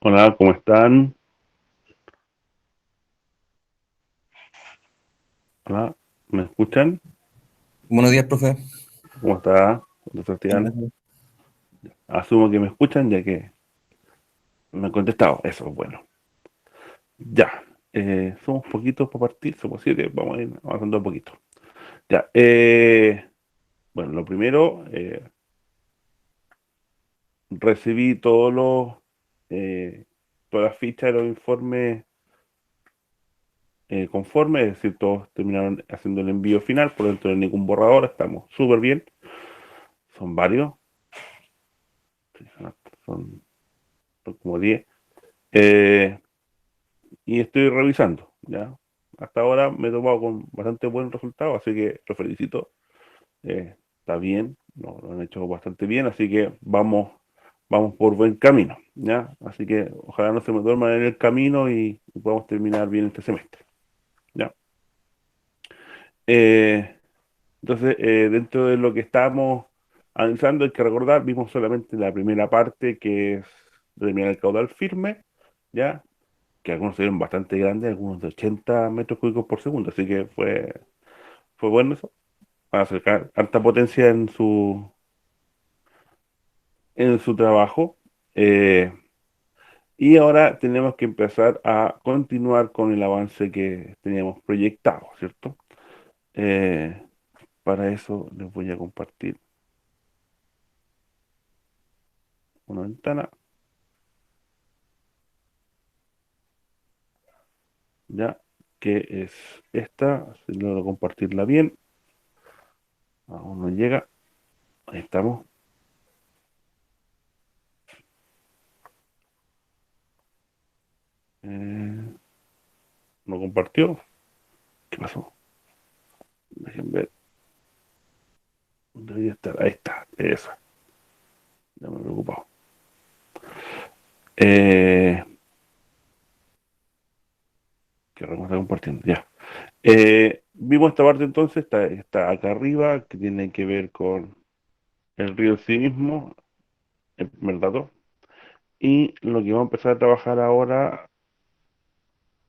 Hola, ¿cómo están? Hola, ¿me escuchan? Buenos días, profe. ¿Cómo está, don Bien, Sebastián? gracias. Asumo que me escuchan ya que me han contestado. Eso es bueno. Ya, somos poquitos para partir, somos 7, vamos a ir avanzando un poquito. Ya, bueno, lo primero, recibí eh, todas las fichas de los informes conformes, es decir, todos terminaron haciendo el envío final, por lo tanto no hay ningún borrador, estamos súper bien, son varios, sí, son, son como 10. Eh, y estoy revisando, ¿ya? Hasta ahora me he tomado con bastante buen resultado, así que lo felicito. Está bien, lo han hecho bastante bien, así que vamos por buen camino, ¿ya? Así que ojalá no se me duerman en el camino y podamos terminar bien este semestre, ¿ya? Eh, entonces, dentro de lo que estábamos analizando, hay que recordar, vimos solamente la primera parte, que es determinar el caudal firme, ¿ya? Que algunos se vieron bastante grandes, algunos de 80 metros cúbicos por segundo, así que fue bueno eso, para acercar harta potencia en su trabajo. Eh, y ahora tenemos que empezar a continuar con el avance que teníamos proyectado, ¿cierto? Eh, para eso les voy a compartir una ventana, ya, que es esta, si logro compartirla bien, aún no llega, ahí estamos. Eh, no compartió, ¿qué pasó? Dejen ver. Debería estar. Ahí está. Eso. Ya me he preocupado. Eh, que Ramos está compartiendo. Ya. Vimos esta parte entonces. Está acá arriba. Que tiene que ver con el río en sí mismo. El primer dato. Y lo que vamos a empezar a trabajar ahora.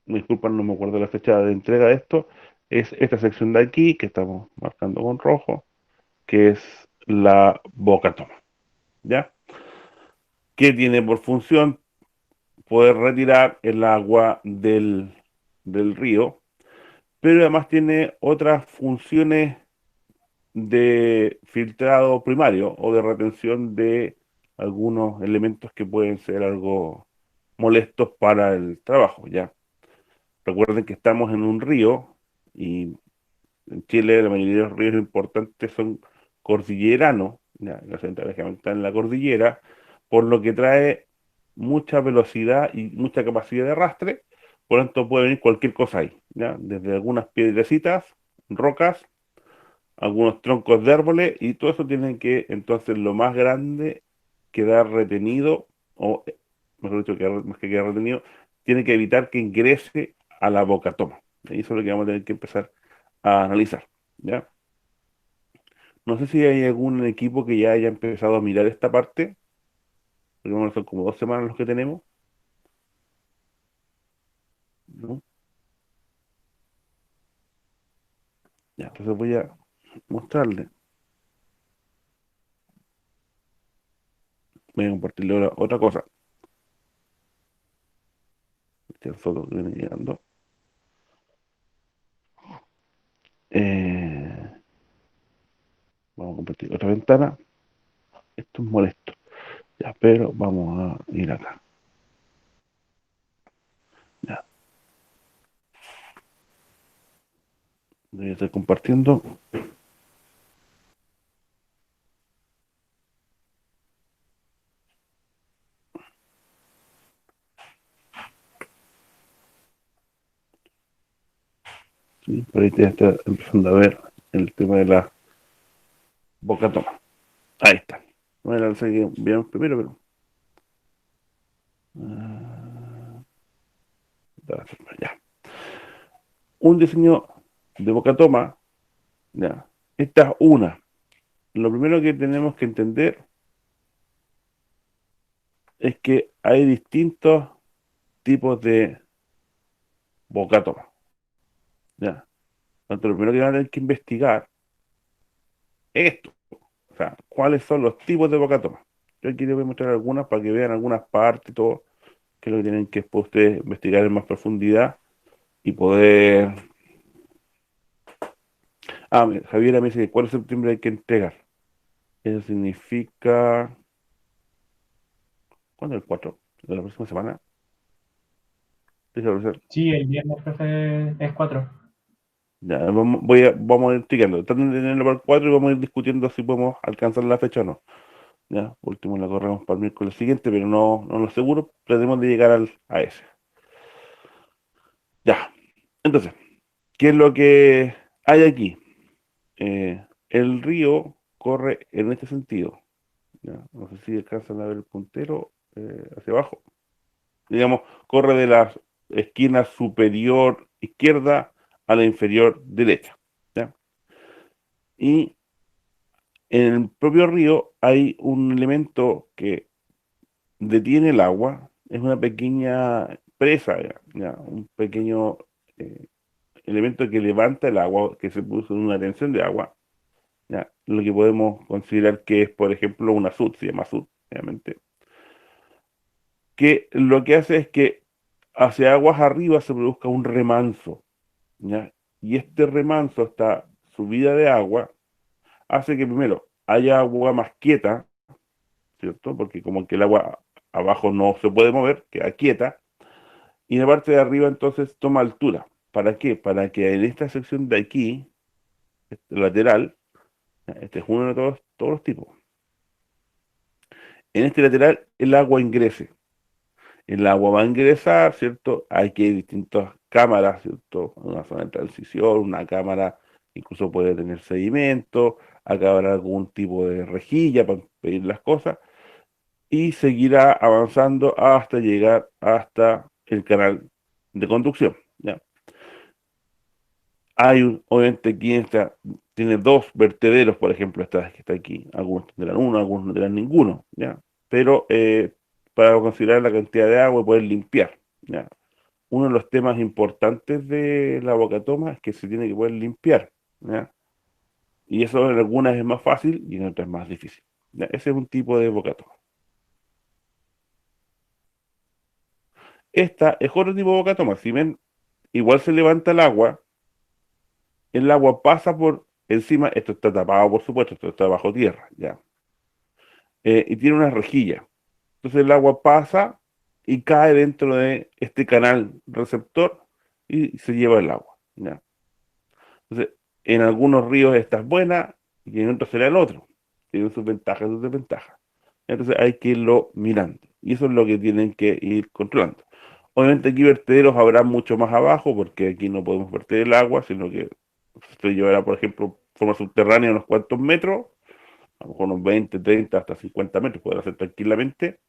Me disculpan, no me acuerdo la fecha de entrega de esto. Es esta sección de aquí. Que estamos marcando con rojo. Que es la boca toma. ¿Ya? Que tiene por función poder retirar el agua del río, pero además tiene otras funciones de filtrado primario o de retención de algunos elementos que pueden ser algo molestos para el trabajo, ¿ya? Recuerden que estamos en un río y en Chile la mayoría de los ríos importantes son cordilleranos, ¿ya? La central está en la cordillera, por lo que trae mucha velocidad y mucha capacidad de arrastre, por lo tanto puede venir cualquier cosa ahí, ¿ya? Desde algunas piedrecitas, rocas, algunos troncos de árboles, y todo eso tiene que, entonces, lo más grande quedar retenido, o mejor dicho, más que quedar retenido, tiene que evitar que ingrese a la boca toma. Y eso es lo que vamos a tener que empezar a analizar, ¿ya? No sé si hay algún equipo que ya haya empezado a mirar esta parte, porque bueno, son como 2 semanas los que tenemos, ¿no? Ya, entonces voy a mostrarle, voy a compartirle ahora otra cosa. Esta foto que viene llegando. Eh, Vamos a compartir otra ventana. Esto es molesto, ya, pero vamos a ir acá. Ya, voy a estar compartiendo. Sí, por ahí ya está empezando a ver el tema de la boca toma. Ahí está. No era el que vieron primero, pero. ah, ya. Un diseño de boca toma. Ya. Esta es una. Lo primero que tenemos que entender es que hay distintos tipos de boca toma, ¿ya? Entonces, lo primero que van a tener que investigar es esto, o sea, cuáles son los tipos de boca toma. Yo aquí les voy a mostrar algunas para que vean algunas partes y todo, que es lo que tienen que después ustedes investigar en más profundidad y poder... Ah, mira, Javiera me dice que 4 de septiembre hay que entregar. Eso significa... ¿Cuándo es el 4? ¿De la próxima semana? Déjame ver. Sí, el viernes, profe, es 4. Ya, vamos a ir tirando. Traten de tenerlo para el 4 y vamos a ir discutiendo si podemos alcanzar la fecha o no. Ya, por último la corremos para el miércoles siguiente, pero no lo seguro. Tratemos de llegar a ese. Ya, entonces, ¿qué es lo que hay aquí? El río corre en este sentido. Ya, no sé si alcanzan a ver el puntero hacia abajo. Digamos, corre de la esquina superior izquierda a la inferior derecha. ¿Ya? Y en el propio río hay un elemento que detiene el agua, es una pequeña presa, ya, un pequeño eh, elemento que levanta el agua, que se produce una tensión de agua, ya, lo que podemos considerar que es, por ejemplo, una SUD, se llama SUD, obviamente, que lo que hace es que hacia aguas arriba se produzca un remanso, ¿ya? Y este remanso, esta subida de agua, hace que primero haya agua más quieta, ¿cierto? Porque como que el agua abajo no se puede mover, queda quieta, y la parte de arriba entonces toma altura. ¿Para qué? Para que en esta sección de aquí, este lateral, este es uno de todos los tipos, en este lateral el agua ingrese. El agua va a ingresar, ¿cierto? Aquí hay distintas cámaras, ¿cierto? Una zona de transición, una cámara incluso puede tener sedimento, acá habrá algún tipo de rejilla para pedir las cosas, y seguirá avanzando hasta llegar hasta el canal de conducción, ¿ya? Obviamente aquí tiene dos vertederos, por ejemplo, esta que está aquí. Algunos tendrán uno, algunos no tendrán ninguno, ¿ya? Pero para considerar la cantidad de agua y poder limpiar, ¿ya? Uno de los temas importantes de la bocatoma es que se tiene que poder limpiar, ¿ya? Y eso en algunas es más fácil y en otras es más difícil, ¿ya? Ese es un tipo de bocatoma. Esta es otro tipo de bocatoma. Si ven, igual se levanta el agua pasa por encima, esto está tapado por supuesto, esto está bajo tierra, ¿ya? Y tiene una rejilla. Entonces el agua pasa y cae dentro de este canal receptor y se lleva el agua, ¿ya? Entonces, en algunos ríos esta es buena y en otros será el otro. Tienen sus ventajas y sus desventajas. Entonces hay que irlo mirando. Y eso es lo que tienen que ir controlando. Obviamente aquí vertederos habrá mucho más abajo porque aquí no podemos verter el agua, sino que se llevará, por ejemplo, forma subterránea unos cuantos metros, a lo mejor unos 20, 30, hasta 50 metros, podrá ser tranquilamente.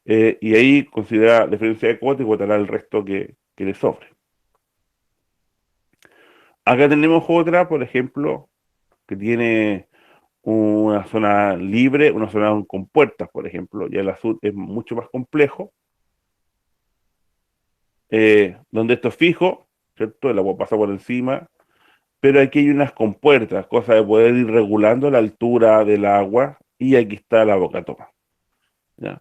Y ahí considera la diferencia de cuota y votará el resto que le sobre. Acá tenemos otra, por ejemplo, que tiene una zona libre, una zona con puertas, por ejemplo. Ya el azul es mucho más complejo, donde esto es fijo, ¿cierto? El agua pasa por encima, pero aquí hay unas compuertas, cosa de poder ir regulando la altura del agua, y aquí está la boca toma, ¿ya?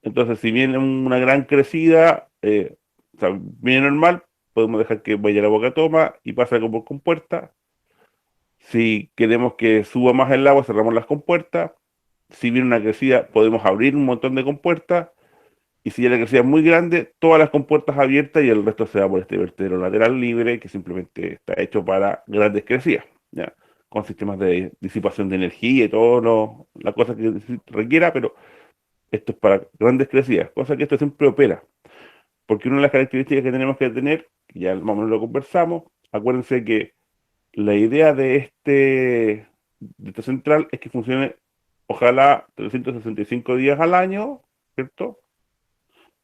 Entonces, si viene una gran crecida, o sea, viene normal, podemos dejar que vaya la boca toma y pasa como por compuerta. Si queremos que suba más el agua, cerramos las compuertas. Si viene una crecida, podemos abrir un montón de compuertas. Y si ya la crecida es muy grande, todas las compuertas abiertas y el resto se va por este vertedero lateral libre que simplemente está hecho para grandes crecidas, ¿ya? Con sistemas de disipación de energía y todo la cosa que requiera, pero esto es para grandes crecidas, cosa que esto siempre opera. Porque una de las características que tenemos que tener, que ya más o menos lo conversamos, acuérdense que la idea de esta central es que funcione, ojalá, 365 días al año, ¿cierto?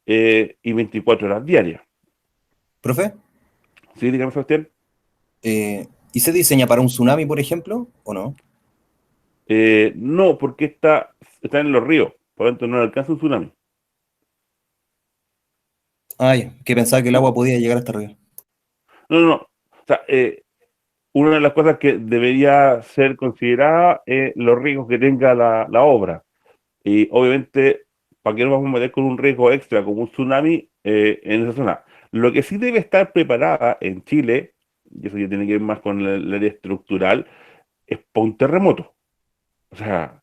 Y 24 horas diarias. Profe, ¿Sí, dígame, Sebastián? ¿y se diseña para un tsunami, por ejemplo, o no? No, porque está en los ríos, por lo tanto no le alcanza un tsunami. Ay, que pensaba que el No, agua podía llegar hasta arriba. no, no. O sea, una de las cosas que debería ser considerada es los riesgos que tenga la obra. Y obviamente, ¿para qué nos vamos a meter con un riesgo extra como un tsunami en esa zona? Lo que sí debe estar preparada en Chile, y eso ya tiene que ver más con el área estructural, es para un terremoto. O sea,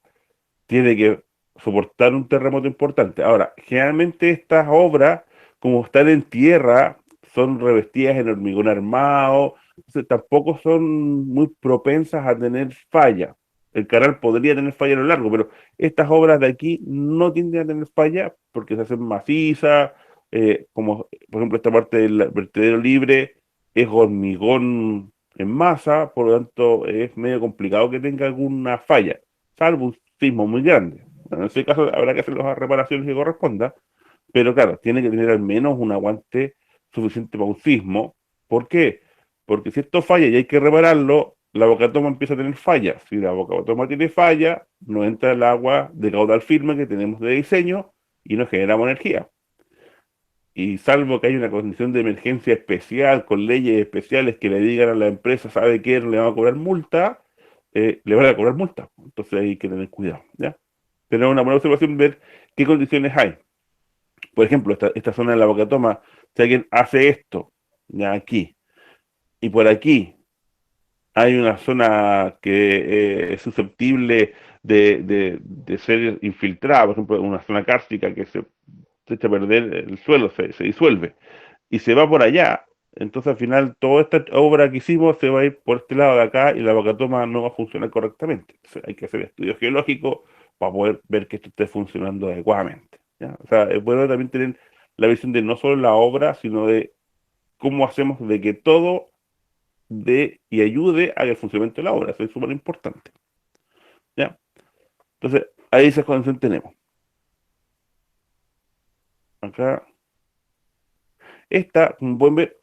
tiene que soportar un terremoto importante. Ahora, generalmente estas obras, como están en tierra, son revestidas en hormigón armado, entonces tampoco son muy propensas a tener falla. El canal podría tener falla a lo largo, pero estas obras de aquí no tienden a tener falla porque se hacen macizas, como por ejemplo esta parte del vertedero libre es hormigón en masa, por lo tanto es medio complicado que tenga alguna falla salvo un sismo muy grande. Bueno, en ese caso habrá que hacer las reparaciones que corresponda, pero claro, tiene que tener al menos un aguante suficiente para un sismo. ¿Por qué? Porque si esto falla y hay que repararlo, la bocatoma empieza a tener fallas. Si la bocatoma tiene falla, no entra el agua de caudal firme que tenemos de diseño y nos generamos energía. Y salvo que haya una condición de emergencia especial, con leyes especiales que le digan a la empresa, ¿sabe qué? Le van a cobrar multa, le van a cobrar multa. Entonces hay que tener cuidado, ¿ya? Tener una buena observación, ver qué condiciones hay. Por ejemplo, esta zona de la Boca Toma, si alguien hace esto, ya aquí, y por aquí hay una zona que es susceptible de ser infiltrada, por ejemplo, una zona kárstica que se echa a perder el suelo, se disuelve y se va por allá. Entonces al final toda esta obra que hicimos se va a ir por este lado de acá y la vacatoma no va a funcionar correctamente. Entonces, hay que hacer estudios geológicos para poder ver que esto esté funcionando adecuadamente. ¿Ya? O sea, es bueno también tener la visión de no solo la obra, sino de cómo hacemos de que todo dé y ayude al funcionamiento de la obra. Eso es súper importante. ¿Ya? Entonces, ahí esa condición tenemos. Acá, esta, como pueden ver,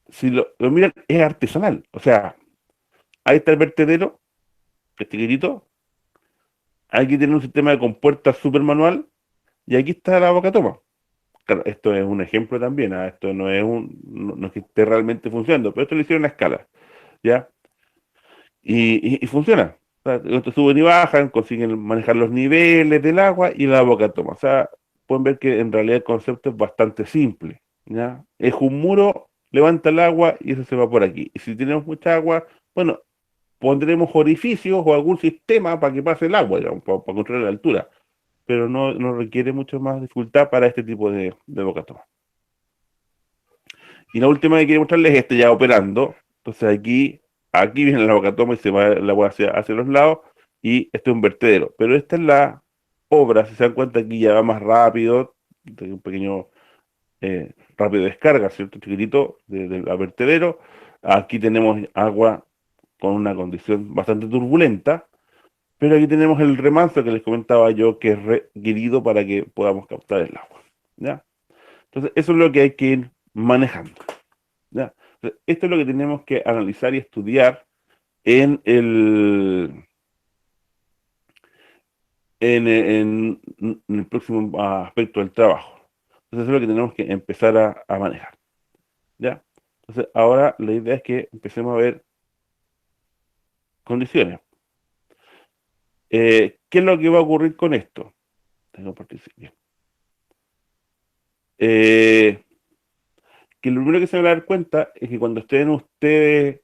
si lo miran, es artesanal. O sea, ahí está el vertedero, que es chiquitito. Aquí tiene un sistema de compuerta súper manual y aquí está la boca toma. Claro, esto es un ejemplo también, ¿ah? Esto no es que esté realmente funcionando, pero esto lo hicieron a escala, ¿ya? Y funciona. O sea, estos suben y bajan, consiguen manejar los niveles del agua y la boca toma. O sea, pueden ver que en realidad el concepto es bastante simple, ¿ya? Es un muro, levanta el agua y eso se va por aquí. Y si tenemos mucha agua, bueno, pondremos orificios o algún sistema para que pase el agua, digamos, para controlar la altura, pero no requiere mucho más dificultad para este tipo de bocatoma. Y la última que quiero mostrarles es este ya operando. Entonces aquí viene la bocatoma y se va el agua hacia los lados y este es un vertedero. Pero esta es la obra, si se dan cuenta aquí ya va más rápido, un pequeño rápido descarga, ¿cierto? Chiquitito del vertedero. Aquí tenemos agua con una condición bastante turbulenta. Pero aquí tenemos el remanso que les comentaba yo, que es requerido para que podamos captar el agua. ¿Ya? Entonces, eso es lo que hay que ir manejando. ¿Ya? Entonces, esto es lo que tenemos que analizar y estudiar en en el próximo aspecto del trabajo. Entonces, eso es lo que tenemos que empezar a manejar. ¿Ya? Entonces, ahora la idea es que empecemos a ver condiciones. ¿Qué es lo que va a ocurrir con esto? Tengo participio. Eh, que lo primero que se van a dar cuenta es que cuando estén ustedes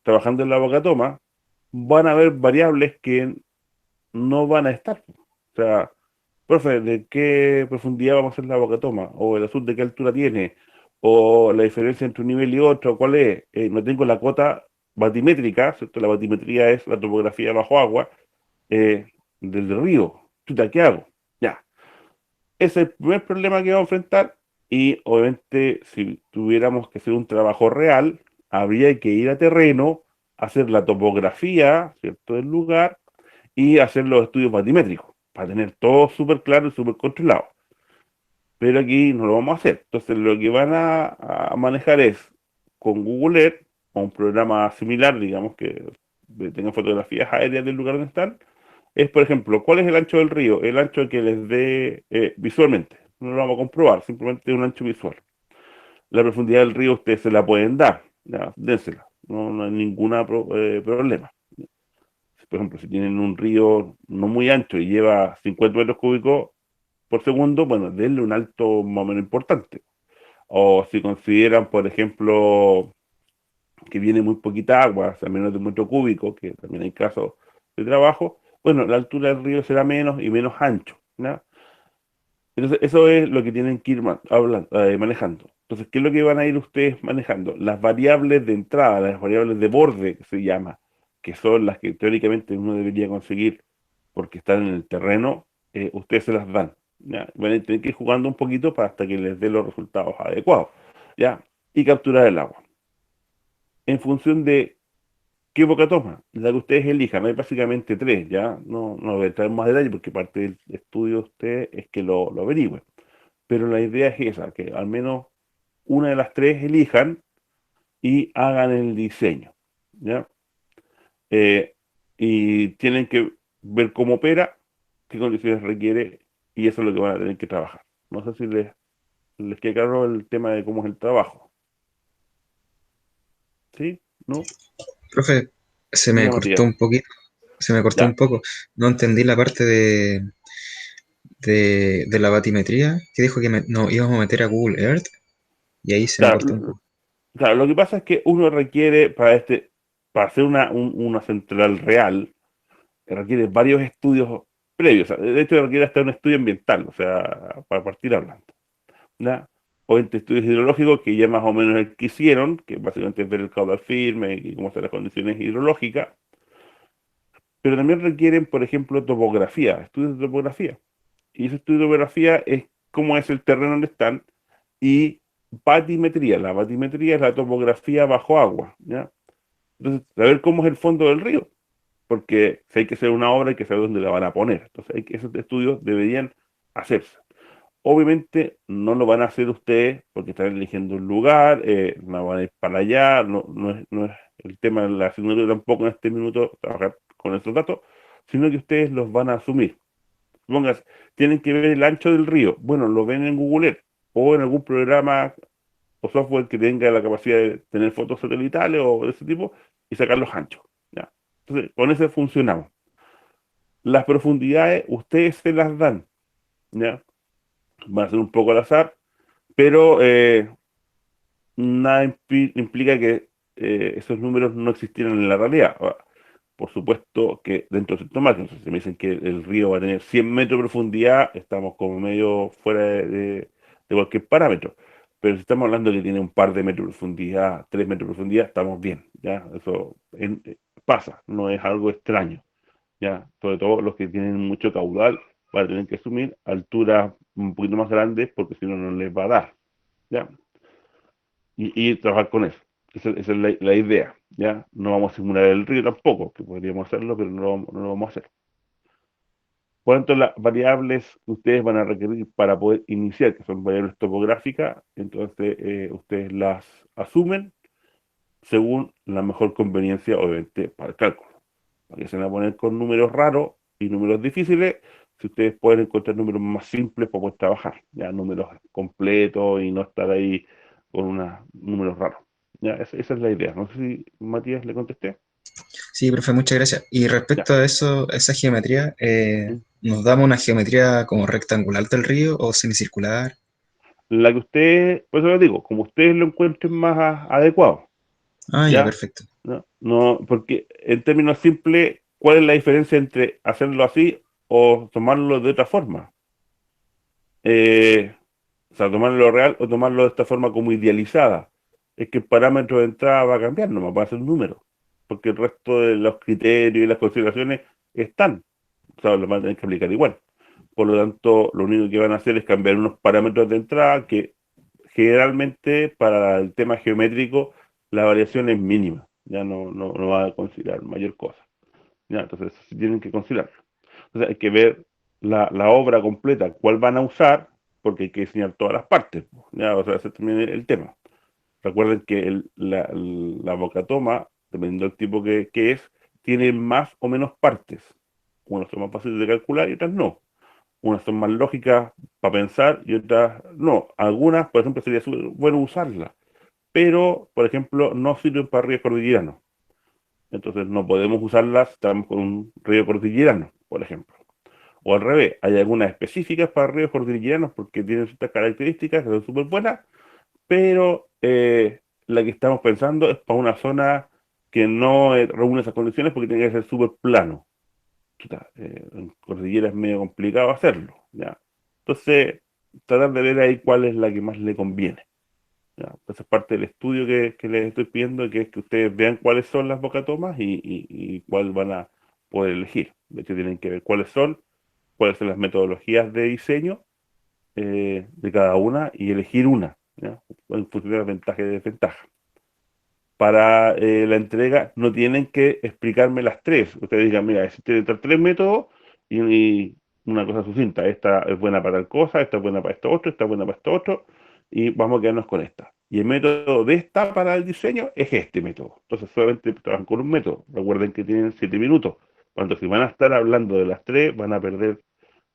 trabajando en la bocatoma, van a haber variables que no van a estar. O sea, profe, ¿de qué profundidad vamos a hacer la bocatoma? O el azul de qué altura tiene, o la diferencia entre un nivel y otro, ¿cuál es? No tengo la cota batimétrica, ¿cierto? La batimetría es la topografía bajo agua eh, del río. Chuta, ¿qué hago? Ya. Ese es el primer problema que vamos a enfrentar y obviamente si tuviéramos que hacer un trabajo real, habría que ir a terreno, hacer la topografía, ¿cierto?, del lugar y hacer los estudios batimétricos para tener todo súper claro y súper controlado. Pero aquí no lo vamos a hacer. Entonces lo que van a manejar es con Google Earth o un programa similar, digamos que tenga fotografías aéreas del lugar donde están, es por ejemplo, ¿cuál es el ancho del río? El ancho que les dé visualmente. no lo vamos a comprobar, simplemente un ancho visual. La profundidad del río ustedes se la pueden dar, ya, dénsela, no hay ningún problema. Por ejemplo, si tienen un río no muy ancho y lleva 50 metros cúbicos por segundo, bueno, denle un alto más o menos importante. O si consideran, por ejemplo, que viene muy poquita agua, o sea, menos de un metro cúbico, que también hay casos de trabajo, bueno, la altura del río será menos y menos ancho, ¿no? Entonces, eso es lo que tienen que ir manejando. Entonces, ¿qué es lo que van a ir ustedes manejando? Las variables de entrada, las variables de borde, que se llama, que son las que teóricamente uno debería conseguir porque están en el terreno, ustedes se las dan. ¿Ya? Van a tener que ir jugando un poquito para hasta que les dé los resultados adecuados. ¿Ya? Y capturar el agua. En función de qué boca toma, la que ustedes elijan, hay básicamente tres, ¿ya? No voy a entrar en más detalle porque parte del estudio de ustedes es que lo averigüen. Pero la idea es esa, que al menos una de las tres elijan y hagan el diseño, ¿ya? Eh, y tienen que ver cómo opera, qué condiciones requiere, y eso es lo que van a tener que trabajar. No sé si les queda claro el tema de cómo es el trabajo. ¿Sí? ¿No? Profe, se me Ya, cortó Matías. un poquito, se me cortó un Ya. poco. No entendí la parte de la batimetría, que dijo que nos íbamos a meter a Google Earth, y ahí se me Claro, cortó un poco. claro, lo que pasa es que uno requiere para hacer una central real, requiere varios estudios previos. O sea, de hecho, requiere hasta un estudio ambiental, o sea, para partir hablando. ¿Ya? O entre estudios hidrológicos que ya más o menos el que hicieron, que básicamente es ver el caudal firme y cómo están las condiciones hidrológicas, pero también requieren, por ejemplo, topografía, estudios de topografía. Y ese estudio de topografía es cómo es el terreno donde están y batimetría. La batimetría es la topografía bajo agua, ¿ya? Entonces, saber cómo es el fondo del río, porque si hay que hacer una obra hay que saber dónde la van a poner. Entonces, esos estudios deberían hacerse. Obviamente no lo van a hacer ustedes porque están eligiendo un lugar, no van a ir para allá, no es el tema de la asignatura tampoco en este minuto trabajar con esos datos, sino que ustedes los van a asumir. Pongas, tienen que ver el ancho del río. Bueno, lo ven en Google Earth o en algún programa o software que tenga la capacidad de tener fotos satelitales o de ese tipo y sacar los anchos. ¿Ya? Entonces, con eso funcionamos. Las profundidades ustedes se las dan, ¿ya? Van a ser un poco al azar, pero nada implica que esos números no existieran en la realidad. Ahora, por supuesto que dentro de ciertos márgenes, si me dicen que el río va a tener 100 metros de profundidad, estamos como medio fuera de cualquier parámetro. Pero si estamos hablando de que tiene un par de metros de profundidad, 3 metros de profundidad, estamos bien. ¿Ya? Eso pasa, no es algo extraño. ¿Ya? Sobre todo los que tienen mucho caudal van a tener que asumir alturas un poquito más grandes porque si no, no les va a dar. ¿Ya? Y trabajar con eso. Esa es la idea, ¿ya? No vamos a simular el río tampoco, que podríamos hacerlo, pero no lo vamos a hacer. Por lo tanto, las variables que ustedes van a requerir para poder iniciar, que son variables topográficas, entonces ustedes las asumen según la mejor conveniencia, obviamente, para el cálculo. Para que se van a poner con números raros y números difíciles, si ustedes pueden encontrar números más simples para poder trabajar, ya números completos y no estar ahí con números raros. Ya, esa es la idea. No sé si Matías le contesté. Sí, profe, muchas gracias. Y Ya. respecto a eso, esa geometría, ¿Mm? ¿nos damos una geometría como rectangular del río o semicircular? La que ustedes, por eso les digo, como ustedes lo encuentren más adecuado, Ah, ya, ¿ya? perfecto. No, porque en términos simples, ¿cuál es la diferencia entre hacerlo así o tomarlo de otra forma? O sea, tomarlo real o tomarlo de esta forma como idealizada. Es que el parámetro de entrada va a cambiar, no va a ser un número. Porque el resto de los criterios y las consideraciones están. O sea, los van a tener que aplicar igual. Por lo tanto, lo único que van a hacer es cambiar unos parámetros de entrada que generalmente para el tema geométrico la variación es mínima. Ya no va a considerar mayor cosa. Ya, entonces, eso sí tienen que considerarlo. Entonces, hay que ver la obra completa, cuál van a usar, porque hay que diseñar todas las partes. Ya, o sea, ese también es el tema. Recuerden que la bocatoma, dependiendo del tipo que es, tiene más o menos partes. Unas son más fáciles de calcular y otras no. Unas son más lógicas para pensar y otras no. Algunas, por ejemplo, sería súper bueno usarlas, pero, por ejemplo, no sirven para ríos cordilleranos. Entonces no podemos usarlas si estamos con un río cordillerano, por ejemplo. O al revés, hay algunas específicas para ríos cordilleranos porque tienen ciertas características que son súper buenas, pero la que estamos pensando es para una zona que no reúne esas condiciones porque tiene que ser súper plano. Chuta, en cordillera es medio complicado hacerlo, ¿ya? Entonces, tratar de ver ahí cuál es la que más le conviene. ¿Ya? Esa es parte del estudio que les estoy pidiendo, que es que ustedes vean cuáles son las bocatomas y cuál van a poder elegir. De hecho, tienen que ver cuáles son las metodologías de diseño de cada una y elegir una, ¿ya? En función de las ventajas y desventajas. Para la entrega no tienen que explicarme las tres. Ustedes digan, mira, existen estos tres métodos y una cosa sucinta. Esta es buena para tal cosa, esta es buena para esto otro, esta es buena para esto otro, y vamos a quedarnos con esta. Y el método de esta para el diseño es este método. Entonces solamente trabajan con un método. Recuerden que tienen 7 minutos. Cuando si van a estar hablando de las tres, van a perder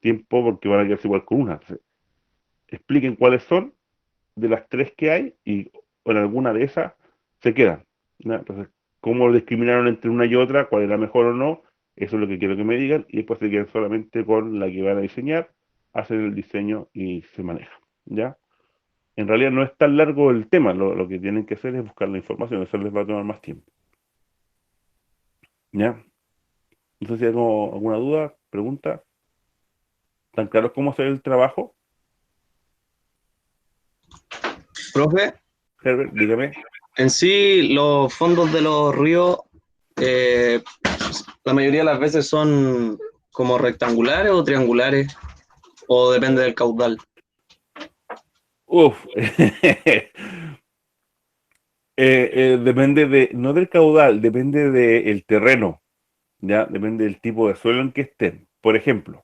tiempo porque van a quedarse igual con una. Entonces, expliquen cuáles son de las tres que hay y en alguna de esas se quedan, ¿ya? Entonces, cómo discriminaron entre una y otra, cuál era mejor o no, eso es lo que quiero que me digan y después se quedan solamente con la que van a diseñar, hacen el diseño y se maneja, ¿ya? En realidad no es tan largo el tema, lo que tienen que hacer es buscar la información, eso les va a tomar más tiempo, ¿ya? No sé si hay alguna duda, pregunta, ¿tan claros cómo hacer el trabajo? Profe, Herbert, dígame. en sí los fondos de los ríos, eh, la mayoría de las veces son como rectangulares o triangulares, o depende del caudal. Uf, depende no del caudal, depende del terreno, ¿ya? Depende del tipo de suelo en que estén. Por ejemplo,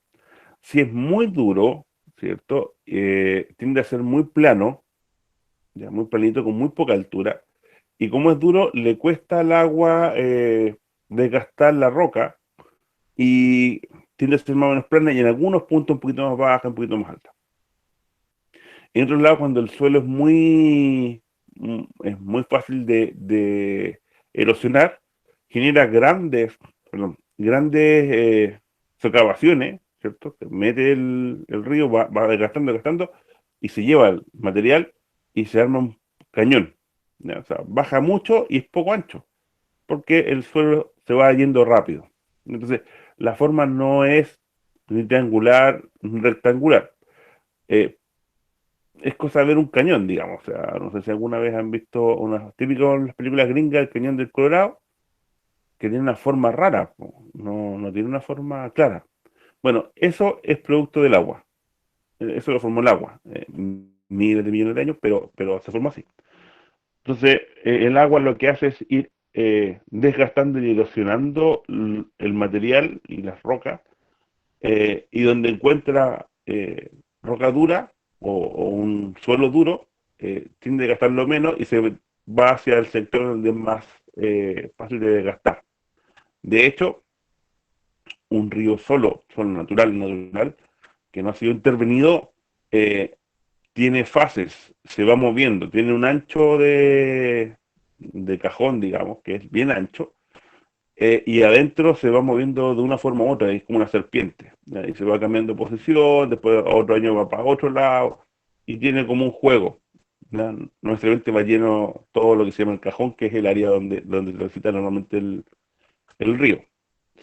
si es muy duro, ¿cierto? Tiende a ser muy plano, ya muy planito, con muy poca altura. Y como es duro, le cuesta al agua desgastar la roca y tiende a ser más o menos plana y en algunos puntos un poquito más baja, un poquito más alta. En otro lado, cuando el suelo es muy fácil de erosionar, genera grandes socavaciones, ¿cierto? Se mete el río, va desgastando, desgastando, y se lleva el material y se arma un cañón, ¿ya? O sea, baja mucho y es poco ancho, porque el suelo se va yendo rápido. Entonces, la forma no es ni triangular ni rectangular. Eh, es cosa de ver un cañón, digamos. O sea, no sé si alguna vez han visto unas típicas las películas gringas, el cañón del Colorado, que tiene una forma rara, po. No tiene una forma clara. Bueno, eso es producto del agua. Eso lo formó el agua. Miles de millones de años, pero se formó así. Entonces, el agua lo que hace es ir desgastando y erosionando el material y las rocas, y donde encuentra roca dura o un suelo duro, tiende a gastarlo menos y se va hacia el sector donde es más fácil de desgastar. De hecho, un río solo natural, que no ha sido intervenido, eh, tiene fases, se va moviendo, tiene un ancho de cajón, digamos, que es bien ancho, y adentro se va moviendo de una forma u otra, es como una serpiente, ¿ya? Y se va cambiando de posición, después otro año va para otro lado, y tiene como un juego, ¿ya? No necesariamente va lleno todo lo que se llama el cajón, que es el área donde transita normalmente el río,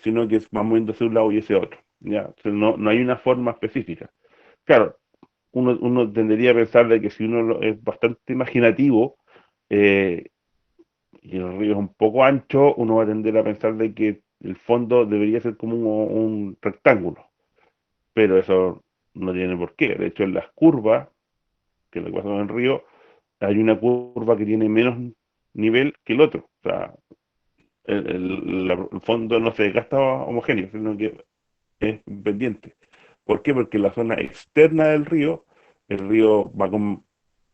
sino que va moviéndose de un lado y ese otro, ¿ya? Entonces no hay una forma específica. Claro, uno tendería a pensar de que si uno es bastante imaginativo, eh, y el río es un poco ancho, uno va a tender a pensar de que el fondo debería ser como un rectángulo, pero eso no tiene por qué. De hecho, en las curvas, que es lo que pasa en el río, hay una curva que tiene menos nivel que el otro. O sea, el fondo no se desgasta homogéneo, sino que es pendiente. ¿Por qué? Porque en la zona externa del río, el río va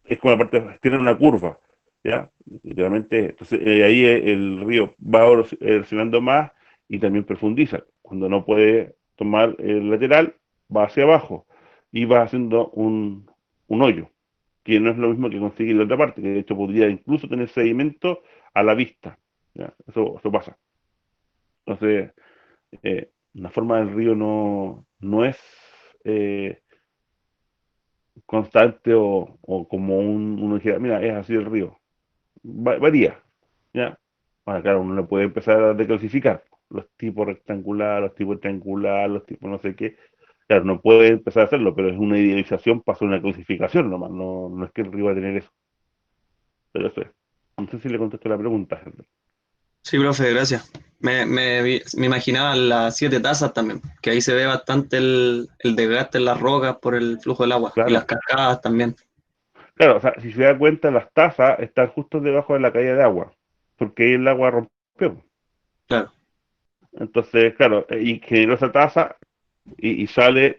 es como la parte, tiene una curva, ¿ya? Literalmente, entonces ahí el río va erosionando más y también profundiza. Cuando no puede tomar el lateral, va hacia abajo y va haciendo un hoyo, que no es lo mismo que conseguir la otra parte, que de hecho podría incluso tener sedimento a la vista. ¿Ya? Eso pasa. Entonces, la forma del río no es eh, constante o como uno dijera, mira, es así el río. Varía, ¿ya? Bueno, claro, uno le puede empezar a declasificar los tipos rectangular, los tipos triangular, los tipos no sé qué. Claro, no puede empezar a hacerlo, pero es una idealización para hacer una clasificación nomás, no es que el río va a tener eso. Pero eso es. No sé si le contesto la pregunta, Henry. Sí, profe, gracias. Me imaginaba las 7 tazas también, que ahí se ve bastante el desgaste en las rocas por el flujo del agua y las Claro, cascadas también. claro, o sea, si se da cuenta, las tazas están justo debajo de la caída de agua, porque ahí el agua rompió. Claro, Entonces, claro, y generó esa taza y sale,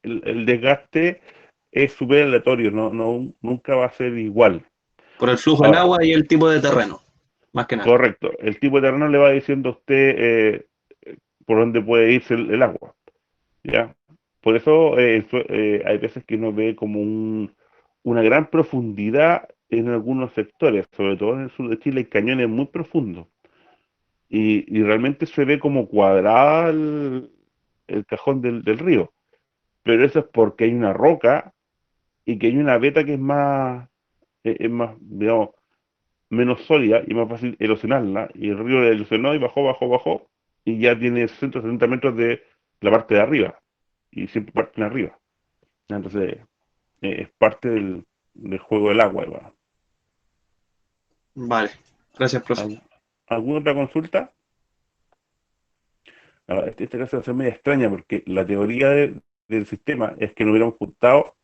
el desgaste es súper aleatorio, nunca va a ser igual. por el flujo del Ahora, agua y el tipo de terreno, más que nada. correcto, el tipo de terreno le va diciendo a usted por dónde puede irse el agua, ¿ya? Por eso hay veces que uno ve como una gran profundidad en algunos sectores, sobre todo en el sur de Chile, hay cañones muy profundos y realmente se ve como cuadrada el cajón del río, pero eso es porque hay una roca y que hay una veta que es más, digamos, menos sólida y más fácil erosionarla, y el río erosionó y bajó, y ya tiene 170 metros de la parte de arriba, y siempre parten arriba. Entonces, es parte del juego del agua, igual. Vale, gracias, profe. ¿Al- ¿Alguna otra consulta? Ahora, esta clase va a ser media extraña porque la teoría del sistema es que nos hubiéramos juntado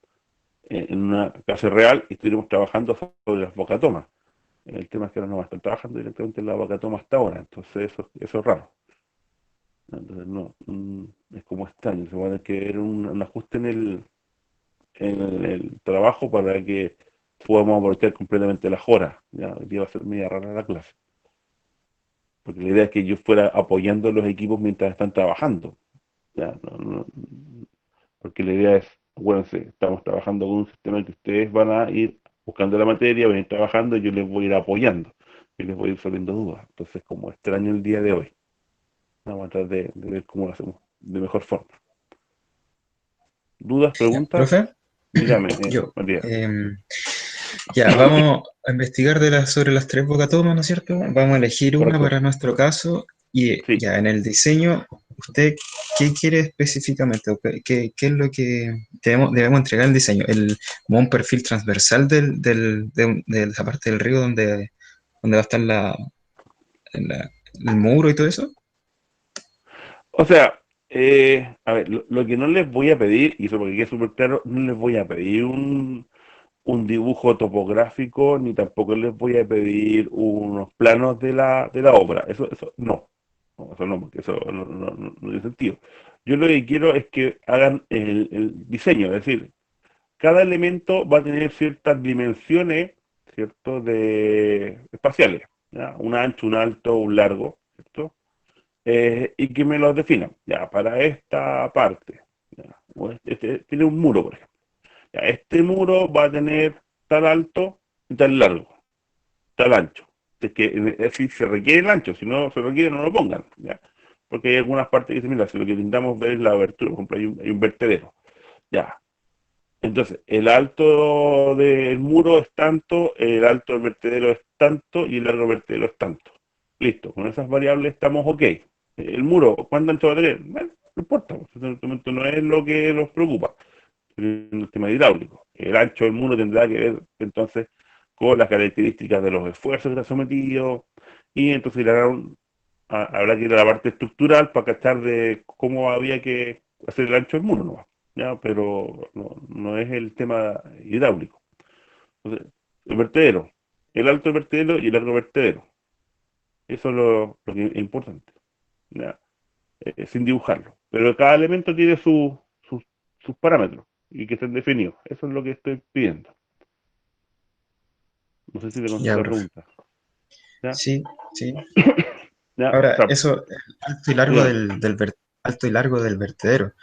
en una clase real y estuviéramos trabajando sobre las bocatomas. El tema es que ahora no va a estar trabajando directamente en la bocatoma hasta ahora, entonces eso es raro. Entonces, no, es como extraño, se va a tener que ver un ajuste en el trabajo para que podamos aprovechar completamente las horas. Ya, hoy día va a ser media rara la clase, porque la idea es que yo fuera apoyando a los equipos mientras están trabajando. Ya, porque la idea es, acuérdense, estamos trabajando con un sistema en que ustedes van a ir buscando la materia, van a ir trabajando, y yo les voy a ir apoyando, y les voy a ir resolviendo dudas. Entonces, como extraño el día de hoy, vamos a tratar de ver cómo lo hacemos de mejor forma. ¿Dudas, Ya, preguntas? profe, Dígame, yo. María. Ya, vamos a investigar sobre las tres bocatomas, ¿no es cierto? Vamos a elegir una Correcto. para nuestro caso y Sí. ya en el diseño, ¿usted qué quiere específicamente? ¿O qué es lo que debemos entregar el diseño? Como un perfil transversal de esa parte del río donde va a estar el muro y todo eso. O sea, a ver, lo que no les voy a pedir, y eso porque quede súper claro, no les voy a pedir un dibujo topográfico, ni tampoco les voy a pedir unos planos de la obra. Eso no. No, eso no, porque eso no tiene sentido. Yo lo que quiero es que hagan el diseño, es decir, cada elemento va a tener ciertas dimensiones, ¿cierto? Espaciales, ¿ya? Un ancho, un alto, un largo, ¿cierto? Y que me los definan, ya, para esta parte. Ya. O tiene un muro, por ejemplo. Ya, este muro va a tener tal alto y tal largo, tal ancho. Es que es decir, se requiere el ancho, si no se requiere no lo pongan, ¿ya? Porque hay algunas partes que dicen, mira, si lo que intentamos ver es la abertura, por ejemplo, hay un vertedero, ya. Entonces, el alto del muro es tanto, el alto del vertedero es tanto y el largo del vertedero es tanto. Listo, con esas variables estamos ok. El muro, ¿cuánto ancho va a tener? Bueno, no importa, pues, en este momento no es lo que nos preocupa en el tema hidráulico. El ancho del muro tendrá que ver entonces con las características de los esfuerzos que está sometido, y entonces habrá que ir a la parte estructural para cachar de cómo había que hacer el ancho del muro, ¿no? ¿Ya? Pero no es el tema hidráulico. Entonces, el vertedero, el alto vertedero y el largo vertedero. Eso es lo que es importante, ¿ya? Sin dibujarlo. Pero cada elemento tiene sus parámetros y que estén definidos. Eso es lo que estoy pidiendo. No sé si te Ya, contesto la profe. pregunta. ¿Ya? Sí, sí. ¿Ya? O Ahora, sea, eso, el alto y largo dígame. alto y largo del vertedero.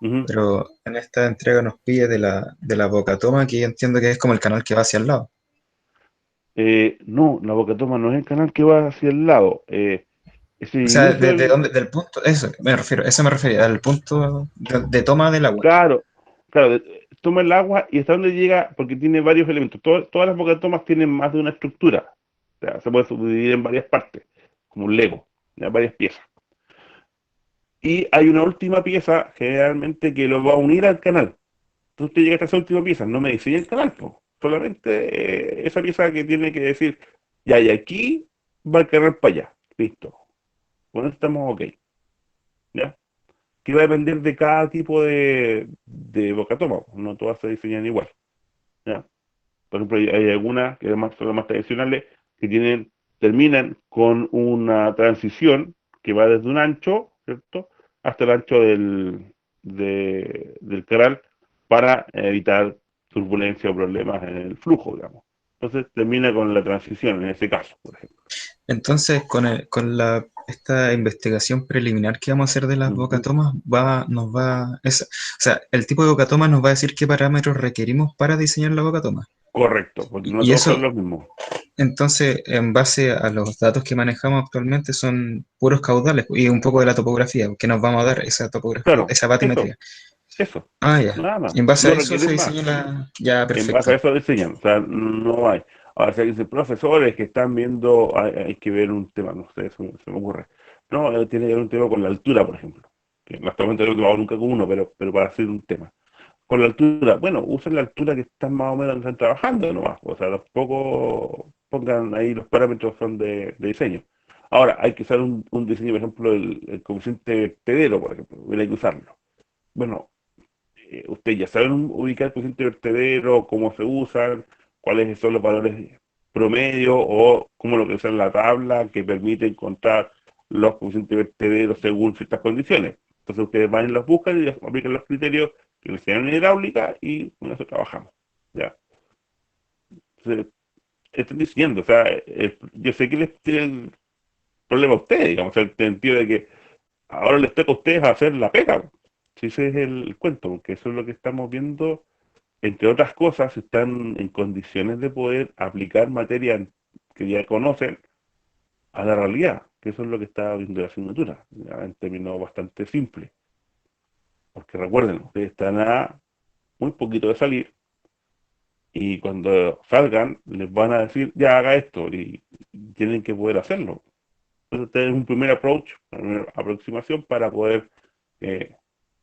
Ujú. Pero en esta entrega nos pide de la Bocatoma, que yo entiendo que es como el canal que va hacia el lado. No, la Boca Toma no es el canal que va hacia el lado. Ese O sea, inicio del, del punto, eso me refiero, al punto de toma del agua. claro, claro, toma el agua y hasta dónde llega, porque tiene varios elementos. Todas las bocatomas tienen más de una estructura. O sea, se puede subdividir en varias partes, como un Lego, ¿ya? Varias piezas. Y hay una última pieza, generalmente, que lo va a unir al canal. Entonces usted llega hasta esa última pieza, no me diseña el canal, po. Solamente esa pieza que tiene que decir, ya, y aquí va el canal para allá. Listo. Con eso estamos ok. ¿Ya? Que va a depender de cada tipo de bocatoma. No todas se diseñan igual. ¿Ya? Por ejemplo, hay algunas que además son las más tradicionales que terminan con una transición que va desde un ancho, ¿cierto? Hasta el ancho del canal para evitar turbulencia o problemas en el flujo, digamos. Entonces termina con la transición en ese caso, por ejemplo. Entonces, esta investigación preliminar que vamos a hacer de las Ujú. bocatomas, o sea, el tipo de bocatoma nos va a decir qué parámetros requerimos para diseñar la bocatoma. Correcto, porque no Y todos son eso, los mismos. entonces, en base a los datos que manejamos actualmente, son puros caudales y un poco de la topografía, que nos vamos a dar esa topografía, Claro, esa eso, batimetría. eso, Ah, ya. nada más. Y en base a No eso se requieren más. diseña la. Ya, En base a perfecto. eso diseñan, o sea, no hay. Ahora, si dicen profesores que están viendo, hay que ver un tema, no sé, se me ocurre. No, tiene que ver un tema con la altura, por ejemplo. Que actualmente no he trabajado nunca con uno, pero para hacer un tema. Con la altura, bueno, usen la altura que están más o menos donde están trabajando nomás. O sea, tampoco pongan ahí los parámetros son de diseño. Ahora, hay que usar un diseño, por ejemplo, el coeficiente vertedero, por ejemplo, hay que usarlo. Bueno, ustedes ya saben ubicar el coeficiente vertedero, cómo se usan, cuáles son los valores promedio o cómo lo que usan en la tabla que permite encontrar los coeficientes vertederos según ciertas condiciones. Entonces ustedes van y los buscan y aplican los criterios que les enseñan en hidráulica y con eso trabajamos. ¿Ya? Entonces, estoy diciendo, o sea, yo sé que les tienen problema a ustedes, digamos, en el sentido de que ahora les toca a ustedes hacer la pega. Si ese es el cuento, porque eso es lo que estamos viendo entre otras cosas, están en condiciones de poder aplicar materia que ya conocen a la realidad, que eso es lo que está viendo la asignatura, ya en términos bastante simples. Porque recuerden, ustedes están a muy poquito de salir y cuando salgan les van a decir, ya haga esto y tienen que poder hacerlo. Entonces, este es un primer approach, una primera aproximación para poder eh,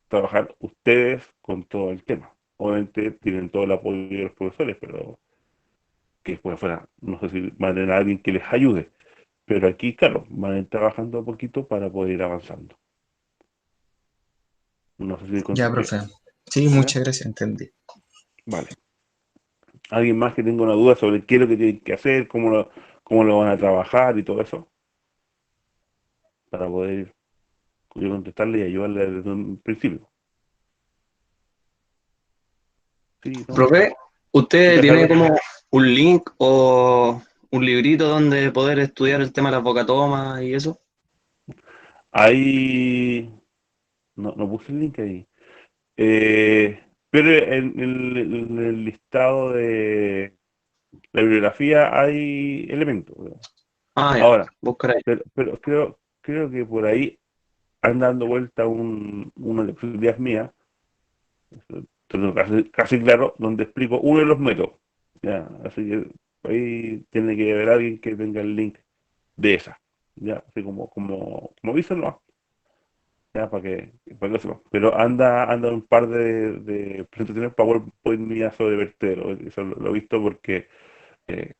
trabajar ustedes con todo el tema. Obviamente tienen todo el apoyo de los profesores, pero que después fuera, no sé si van a tener a alguien que les ayude, pero aquí, claro, van a ir trabajando un poquito para poder ir avanzando. No sé si Ya, contesté. profe. Sí, ¿Ya? muchas gracias, entendí. Vale. ¿Alguien más que tenga una duda sobre qué es lo que tienen que hacer, cómo lo van a trabajar y todo eso? Para poder yo contestarle y ayudarle desde un principio. Sí, no. Profe, ¿usted ¿Necesitas tiene algo? como un link o un librito donde poder estudiar el tema de las bocatomas y eso? Ahí, no puse el link ahí. Pero en el listado de la bibliografía hay elementos. Ah, ya, Ahora, buscar ahí. pero creo que por ahí anda dando vuelta una de las ideas mías, tengo casi claro, donde explico uno de los métodos. ¿Ya? Así que ahí tiene que haber alguien que tenga el link de esa. ¿Ya? Así como dicen, ¿no? Ya, para que sepa. Pero anda un par de presentaciones PowerPoint mías sobre vertedero. Eso lo he visto porque eh,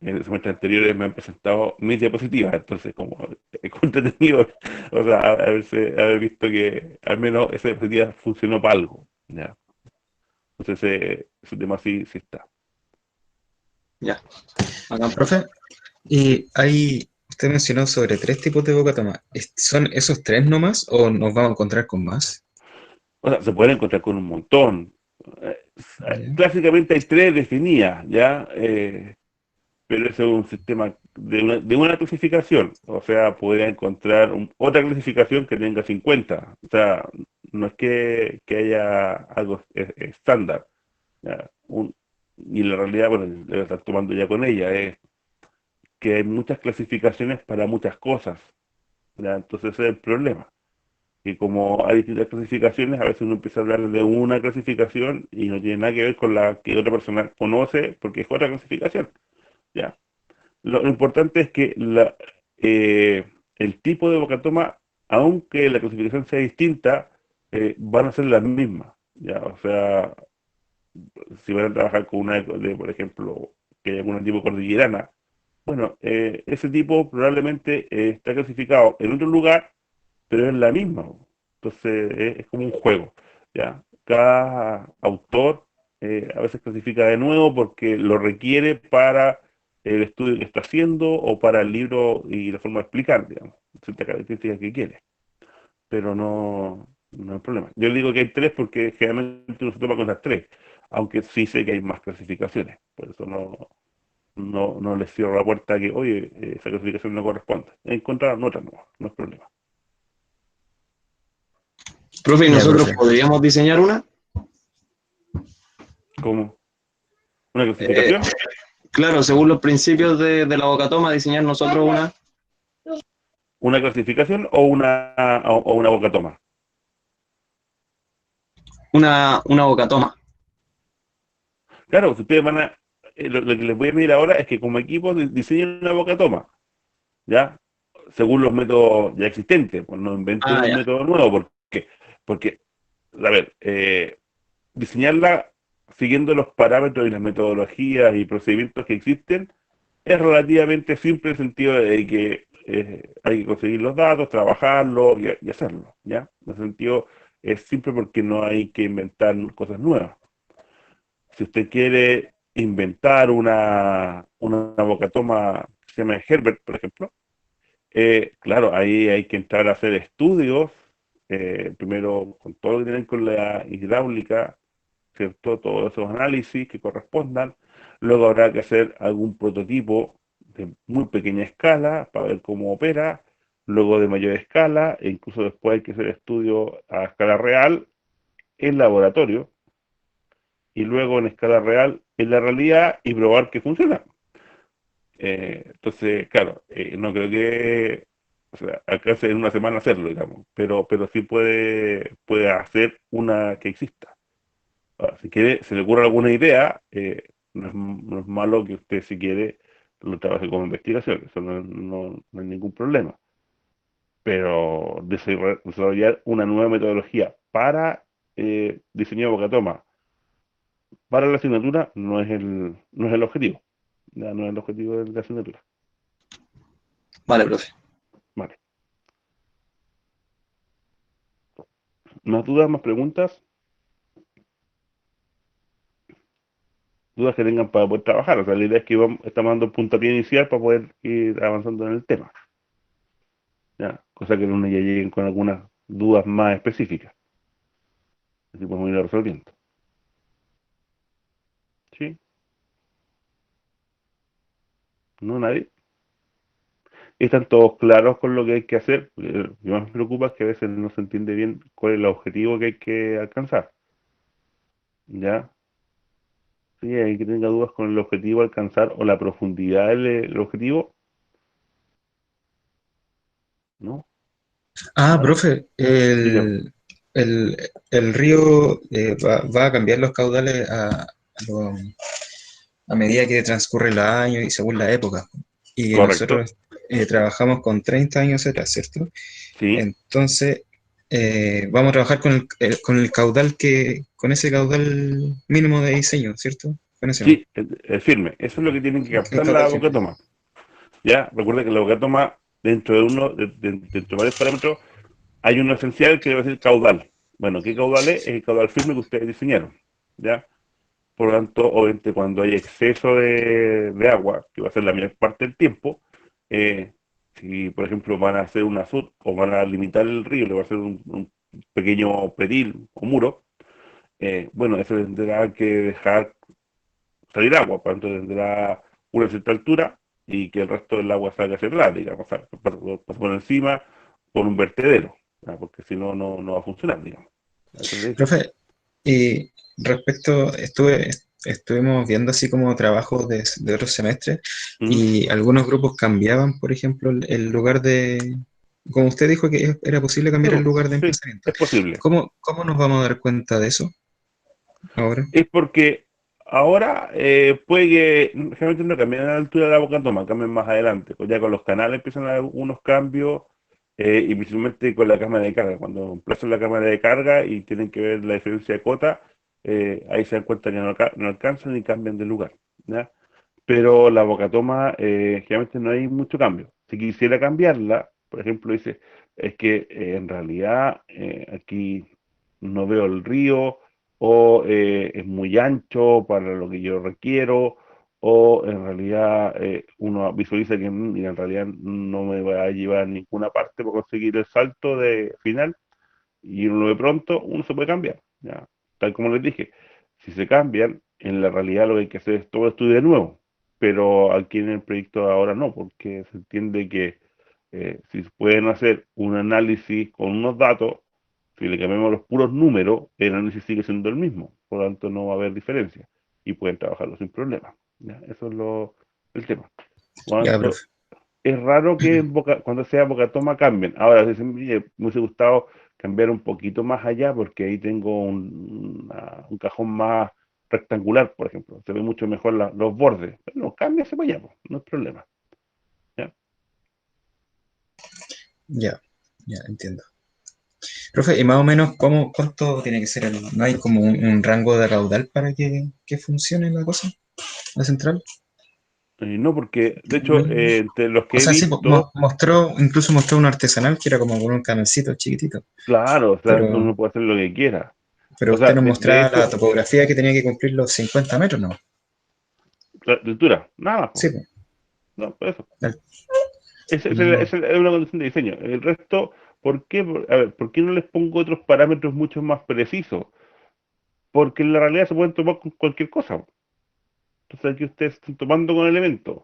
en semestres anteriores me han presentado mis diapositivas, entonces como es entretenido, o sea, haber visto que al menos esa diapositiva funcionó para algo, ¿ya? Entonces ese tema sí está. Ya, acá, profe. Profe, usted mencionó sobre 3 tipos de bocatoma. ¿Son esos 3 nomás o nos vamos a encontrar con más? O sea, se pueden encontrar con un montón. Eh, Ya. Clásicamente hay tres definidas, ¿ya? Pero eso es un sistema de una clasificación. O sea, podría encontrar otra clasificación que tenga 50. O sea, no es que haya algo estándar. ¿Ya? Y la realidad, bueno, debe estar tomando ya con ella, es que hay muchas clasificaciones para muchas cosas. ¿Ya? Entonces ese es el problema. Y como hay distintas clasificaciones, a veces uno empieza a hablar de una clasificación y no tiene nada que ver con la que otra persona conoce porque es otra clasificación. ¿Ya? Lo importante es que el tipo de bocatoma, aunque la clasificación sea distinta, van a ser las mismas. ¿Ya? O sea, si van a trabajar con por ejemplo, que hay algún tipo cordillerana, bueno, ese tipo probablemente está clasificado en otro lugar, pero es la misma. Entonces es como un juego, ¿ya? Cada autor a veces clasifica de nuevo porque lo requiere para el estudio que está haciendo o para el libro y la forma de explicar, digamos, ciertas características que quiere. Pero no hay problema. Yo digo que hay tres porque generalmente uno se toma con las tres, aunque sí sé que hay más clasificaciones. Por eso no les cierro la puerta a que, oye, esa clasificación no corresponde. Encontraron otra, no es problema. Profe, ¿y Ya, nosotros profe. podríamos diseñar una? ¿Cómo? ¿Una Eh, clasificación? claro, según los principios de la bocatoma, diseñar nosotros ¿Una clasificación o una bocatoma? una bocatoma. Claro, si ustedes van a... lo que les voy a pedir ahora es que como equipo diseñen una bocatoma, ¿ya? Según los métodos ya existentes, pues no inventen Ah, un ya. método nuevo, porque a ver, diseñarla siguiendo los parámetros y las metodologías y procedimientos que existen es relativamente simple en el sentido de que hay que conseguir los datos, trabajarlos y hacerlo, ¿ya? En ese sentido es simple porque no hay que inventar cosas nuevas. Si usted quiere inventar una bocatoma que se llama Herbert, por ejemplo, claro, ahí hay que entrar a hacer estudios, primero con todo lo que tienen con la hidráulica, ¿cierto? Todos esos análisis que correspondan. Luego habrá que hacer algún prototipo de muy pequeña escala para ver cómo opera. Luego de mayor escala, e incluso después hay que hacer estudios a escala real en laboratorio y luego en escala real en la realidad y probar que funciona. Entonces, claro, no creo que o sea, alcance en una semana hacerlo, digamos, pero sí puede hacer una que exista. Ahora, si quiere, se le ocurre alguna idea, no es malo que usted, si quiere, lo trabaje como investigación, eso no hay ningún problema. Pero desarrollar una nueva metodología para diseño de bocatoma para la asignatura no es el objetivo. Ya no es el objetivo de la asignatura. Vale, profe. Vale. ¿Más dudas, más preguntas? Dudas que tengan para poder trabajar. O sea, la idea es que estamos dando puntapié inicial para poder ir avanzando en el tema. ¿Ya? Cosa que no ya lleguen con algunas dudas más específicas. Así podemos ir resolviendo. ¿Sí? ¿No? ¿Nadie? ¿Están todos claros con lo que hay que hacer? Lo que más me preocupa es que a veces no se entiende bien cuál es el objetivo que hay que alcanzar. ¿Ya? Sí, hay que tenga dudas con el objetivo a alcanzar o la profundidad del objetivo, ¿no? Ah, Vale. profe, Dígame. el río va a cambiar los caudales lo- a medida que transcurre los años y según la época. Y Correcto. nosotros trabajamos con 30 años atrás, ¿cierto? Sí, Entonces, vamos a trabajar con el caudal con ese caudal mínimo de diseño, ¿cierto? Con ese, ¿no? sí, es firme. Eso es lo que tienen que El captar la caudal firme. bocatoma. Ya, recuerda que la bocatoma, dentro de varios parámetros, hay uno esencial que debe ser caudal. Bueno, ¿qué caudal es? Es el caudal firme que ustedes diseñaron. ¿Ya? Por lo tanto, obviamente, cuando hay exceso de agua, que va a ser la mayor parte del tiempo, eh, si por ejemplo van a hacer una sud o van a limitar el río, le va a hacer un pequeño predil o muro, bueno, eso tendrá que dejar salir agua, por lo tanto tendrá una cierta altura y que el resto del agua salga hacia atrás, digamos, o sea, pasa por encima por un vertedero, ¿ya? Porque si no, no va a funcionar, digamos. Eso le dije. Profe, y respecto, estuvimos viendo así como trabajos de otros semestres Ujú. y algunos grupos cambiaban, por ejemplo, el lugar de, como usted dijo que era posible Sí, cambiar el lugar de sí, emplazamiento. es posible. ¿Cómo nos vamos a dar cuenta de eso ahora? Es porque ahora puede que generalmente no cambien a la altura de la boca toma, cambien más adelante. Pues ya con los canales empiezan a haber unos cambios y principalmente con la cámara de carga. Cuando emplazan la cámara de carga y tienen que ver la diferencia de cota, ahí se dan cuenta que no alcanzan y cambian de lugar. ¿Ya? Pero la boca toma generalmente no hay mucho cambio. Si quisiera cambiarla, por ejemplo, dice, es que en realidad aquí no veo el río o es muy ancho para lo que yo requiero, o en realidad uno visualiza que y en realidad no me va a llevar a ninguna parte para conseguir el salto de final, y uno de pronto, uno se puede cambiar, ¿ya? Tal como les dije, si se cambian, en la realidad lo que hay que hacer es todo estudio de nuevo, pero aquí en el proyecto ahora no, porque se entiende que si pueden hacer un análisis con unos datos, si le cambiamos los puros números, el análisis sigue siendo el mismo, por lo tanto no va a haber diferencia y pueden trabajarlo sin problema. ¿Ya? Eso es el tema. Ya, Cuanto, profe. es raro que cuando sea Boca Toma cambien. Ahora, si me hubiese gustado cambiar un poquito más allá porque ahí tengo un cajón más rectangular, por ejemplo. Se ve mucho mejor los bordes. Pero no, cámbiase para allá, pues, no hay problema. ¿Ya? Ya, ya, entiendo. Profe, y más o menos, cuánto tiene que ser ¿no hay como un rango de raudal para que funcione la cosa, la central? No, porque de hecho, No. entre los O que he sea, sí, visto, incluso mostró un artesanal que era como con un canalcito chiquitito, claro, o sea, pero, uno puede hacer lo que quiera. pero O usted sea, nos de mostraba la hecho, topografía que tenía que cumplir los 50 metros, ¿no? la altura, nada más, Sí, po. pues. No, por eso. Al- Esa mm, es una condición de diseño. El resto, ¿por qué? A ver, ¿por qué no les pongo otros parámetros mucho más precisos? Porque en la realidad se pueden tomar con cualquier cosa. Entonces aquí ustedes están tomando con elementos.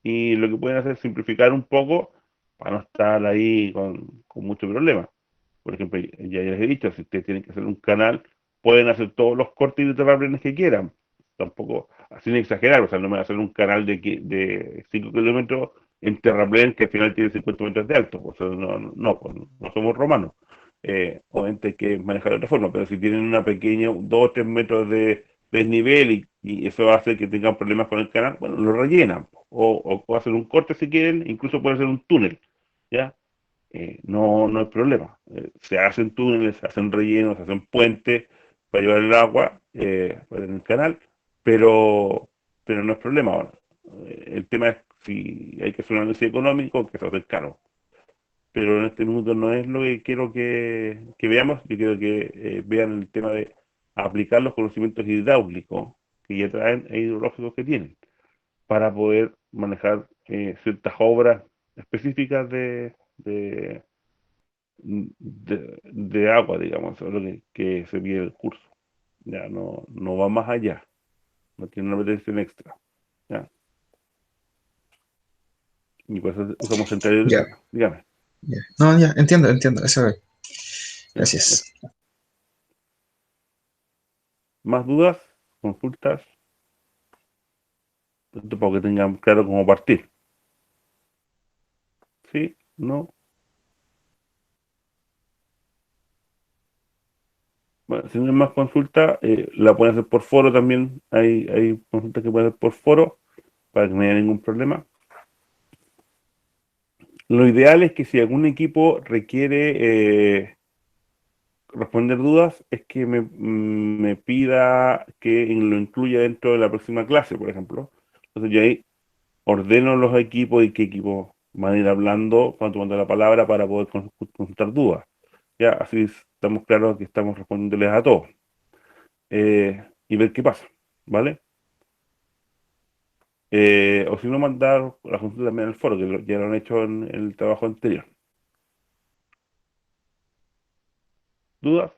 Y lo que pueden hacer es simplificar un poco para no estar ahí con mucho problema. Por ejemplo, ya les he dicho, si ustedes tienen que hacer un canal, pueden hacer todos los cortes de terraplenes que quieran. Tampoco, sin exagerar, o sea, no me va a hacer un canal de 5 kilómetros en terraplén que al final tiene 50 metros de alto. O sea, pues, no somos romanos. Obviamente hay que manejar de otra forma, pero si tienen una pequeña, 2 o 3 metros de desnivel y eso va a hacer que tengan problemas con el canal, bueno, lo rellenan. O hacen un corte si quieren, incluso pueden hacer un túnel. ¿Ya? No hay problema. Se hacen túneles, se hacen rellenos, se hacen puentes para llevar el agua para el canal, pero, pero no es problema ahora. El tema es si hay que hacer un análisis económico, que se hace caro. Pero en este minuto no es lo que quiero que veamos. Yo quiero que vean el tema de aplicar los conocimientos hidráulicos que ya traen e hidrológicos que tienen para poder manejar ciertas obras específicas de agua, digamos, eso es lo que se pide el curso. Ya no va más allá, no tiene una pretensión extra. ¿Ya? Y por eso usamos centralidad de ya, diseño. Dígame. ya. No, ya, entiendo, eso es. ¿Ya? Gracias. Eso. ¿Más dudas? ¿Consultas? Esto para que tengan claro cómo partir. ¿Sí? ¿No? Bueno, si no hay más consultas, la pueden hacer por foro también. Hay consultas que pueden hacer por foro para que no haya ningún problema. Lo ideal es que si algún equipo requiere responder dudas es que me pida que lo incluya dentro de la próxima clase, por ejemplo. Entonces yo ahí ordeno los equipos y qué equipos van a ir hablando cuando tomando la palabra para poder consultar dudas. Ya, así estamos claros que estamos respondiéndoles a todos. Y ver qué pasa, ¿vale? O si no, mandar la consulta también al foro, que ya lo han hecho en el trabajo anterior. ¿Dudas?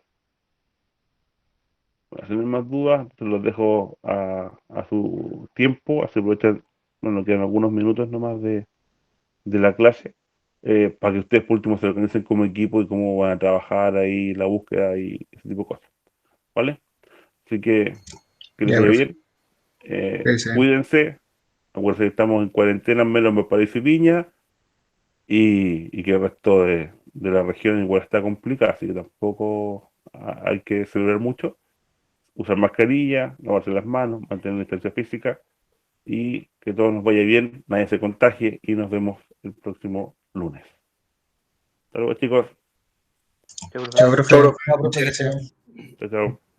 Bueno, si no hay más dudas, se los dejo a su tiempo, así aprovechan, bueno, quedan algunos minutos nomás de la clase. para que ustedes por último se organicen como equipo y cómo van a trabajar ahí la búsqueda y ese tipo de cosas, ¿vale? Así que les Ya, vaya profe. bien, Sí. cuídense, acuérdense que estamos en cuarentena en menos Valparaíso y Viña, y que el resto de la región igual está complicada, así que tampoco hay que celebrar mucho, usar mascarilla, lavarse las manos, mantener distancia física, y que todo nos vaya bien, nadie se contagie, y nos vemos el próximo lunes. Hasta luego, chicos. Chao, profe. Chao, profe. Chau, profe. Ya, Muchas profe, que esté gracias. bien. Chao, chao.